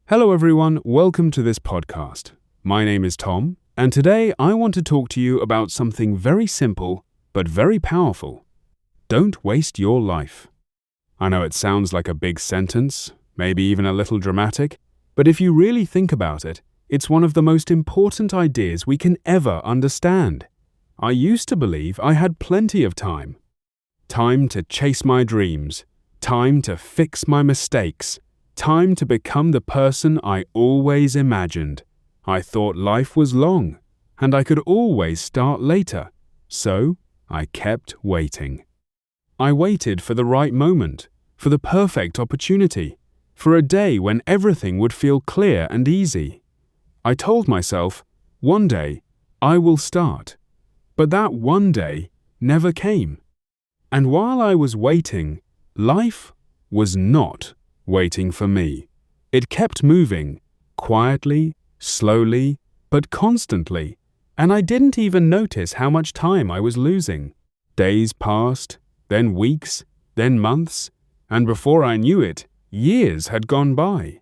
Hello everyone, welcome to this podcast. My name is Tom, and today I want to talk to you about something very simple but very powerful. Don't waste your life. I know it sounds like a big sentence, maybe even a little dramatic, but if you really think about it, it's one of the most important ideas we can ever understand. I used to believe I had plenty of time. Time to chase my dreams, time to fix my mistakes, time to become the person I always imagined. I thought life was long, and I could always start later, so I kept waiting. I waited for the right moment, for the perfect opportunity, for a day when everything would feel clear and easy. I told myself, one day, I will start. But that one day never came. And while I was waiting, life was not waiting for me. It kept moving, quietly, slowly, but constantly, and I didn't even notice how much time I was losing. Days passed, then weeks, then months, and before I knew it, years had gone by.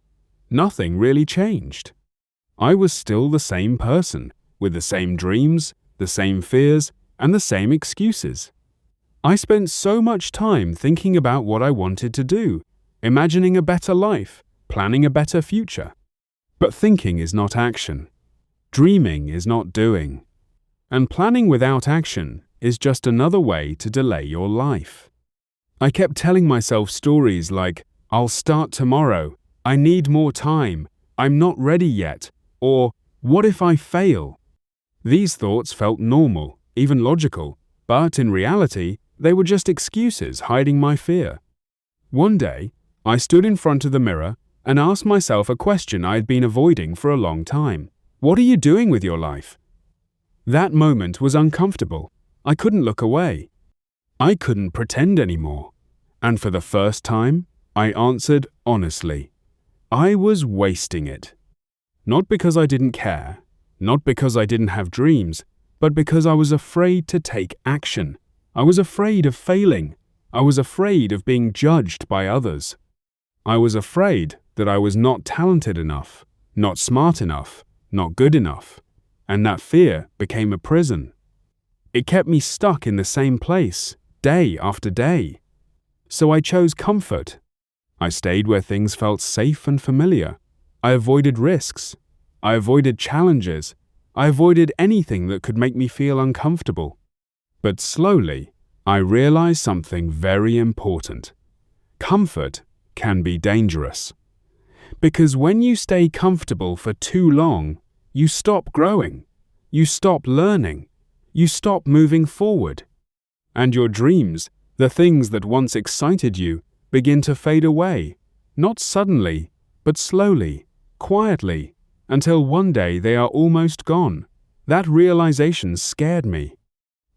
Nothing really changed. I was still the same person, with the same dreams, the same fears, and the same excuses. I spent so much time thinking about what I wanted to do, imagining a better life, planning a better future. But thinking is not action. Dreaming is not doing. And planning without action is just another way to delay your life. I kept telling myself stories like, I'll start tomorrow, I need more time, I'm not ready yet, or what if I fail? These thoughts felt normal, even logical, but in reality, they were just excuses hiding my fear. One day, I stood in front of the mirror and asked myself a question I had been avoiding for a long time. What are you doing with your life? That moment was uncomfortable. I couldn't look away. I couldn't pretend anymore. And for the first time, I answered honestly. I was wasting it. Not because I didn't care, not because I didn't have dreams, but because I was afraid to take action. I was afraid of failing. I was afraid of being judged by others. I was afraid that I was not talented enough, not smart enough, not good enough, and that fear became a prison. It kept me stuck in the same place, day after day. So I chose comfort. I stayed where things felt safe and familiar. I avoided risks. I avoided challenges. I avoided anything that could make me feel uncomfortable. But slowly, I realized something very important. Comfort can be dangerous. Because when you stay comfortable for too long, you stop growing, you stop learning, you stop moving forward. And your dreams, the things that once excited you, begin to fade away, not suddenly, but slowly, quietly, until one day they are almost gone. That realization scared me.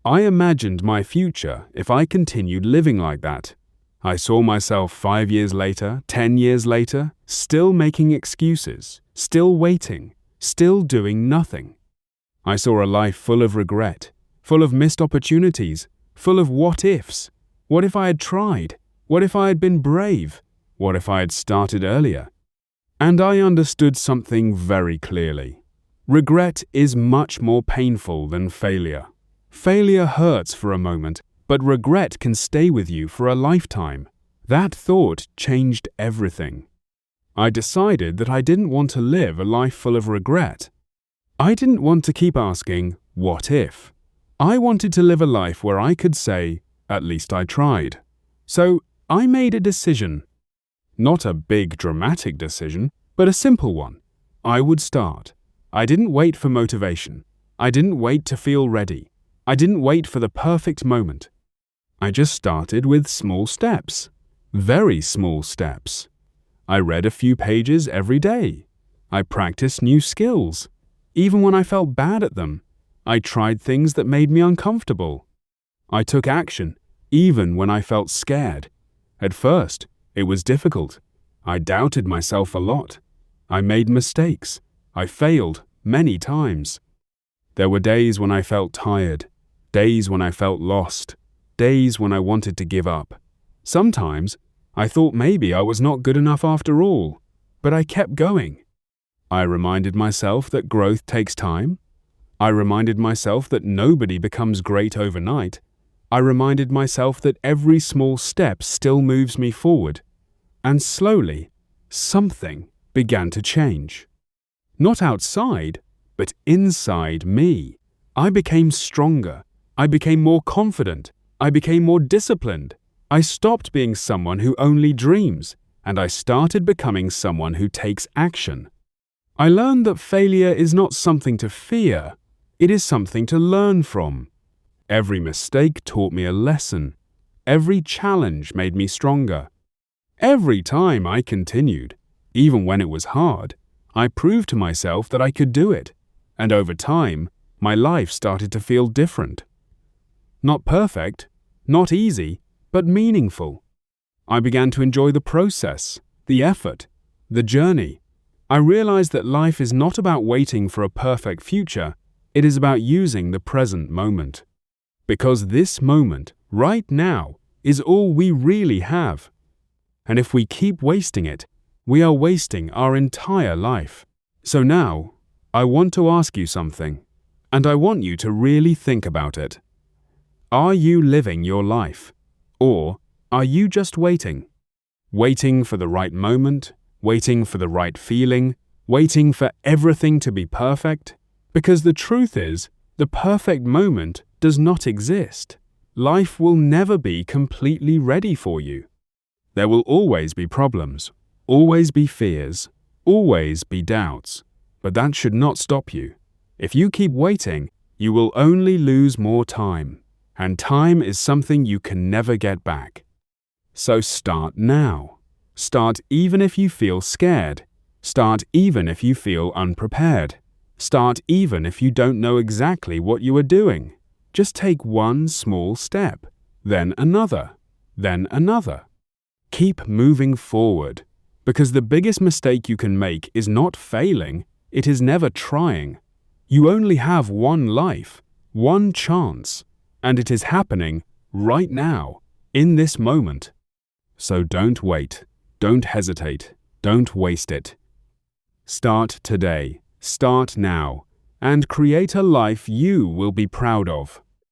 I imagined my future if I continued living like that. I saw myself 5 years later, 10 years later, still making excuses, still waiting, still doing nothing. I saw a life full of regret, full of missed opportunities, full of what-ifs. What if I had tried? What if I had been brave? What if I had started earlier? And I understood something very clearly. Regret is much more painful than failure. Failure hurts for a moment, but regret can stay with you for a lifetime. That thought changed everything. I decided that I didn't want to live a life full of regret. I didn't want to keep asking, what if? I wanted to live a life where I could say, at least I tried. So I made a decision. Not a big dramatic decision, but a simple one. I would start. I didn't wait for motivation. I didn't wait to feel ready. I didn't wait for the perfect moment. I just started with small steps. Very small steps. I read a few pages every day. I practiced new skills. Even when I felt bad at them, I tried things that made me uncomfortable. I took action, even when I felt scared. At first, it was difficult. I doubted myself a lot. I made mistakes. I failed many times. There were days when I felt tired, days when I felt lost, days when I wanted to give up. Sometimes, I thought maybe I was not good enough after all. but I kept going. I reminded myself that growth takes time. I reminded myself that nobody becomes great overnight. I reminded myself that every small step still moves me forward. And slowly, something began to change. Not outside, but inside me. I became stronger. I became more confident. I became more disciplined. I stopped being someone who only dreams, and I started becoming someone who takes action. I learned that failure is not something to fear. It is something to learn from. Every mistake taught me a lesson. Every challenge made me stronger. Every time I continued, even when it was hard, I proved to myself that I could do it, and over time, my life started to feel different. Not perfect, not easy, but meaningful. I began to enjoy the process, the effort, the journey. I realized that life is not about waiting for a perfect future, it is about using the present moment. Because this moment, right now, is all we really have. And if we keep wasting it, we are wasting our entire life. So now, I want to ask you something, and I want you to really think about it. Are you living your life? Or are you just waiting? Waiting for the right moment, waiting for the right feeling, waiting for everything to be perfect? Because the truth is, the perfect moment does not exist. Life will never be completely ready for you. There will always be problems, always be fears, always be doubts, but that should not stop you. If you keep waiting, you will only lose more time, and time is something you can never get back. So start now. Start even if you feel scared. Start even if you feel unprepared. Start even if you don't know exactly what you are doing. Just take one small step, then another, then another. Keep moving forward, because the biggest mistake you can make is not failing, it is never trying. You only have one life, one chance, and it is happening right now, in this moment. So don't wait, don't hesitate, don't waste it. Start today, start now, and create a life you will be proud of.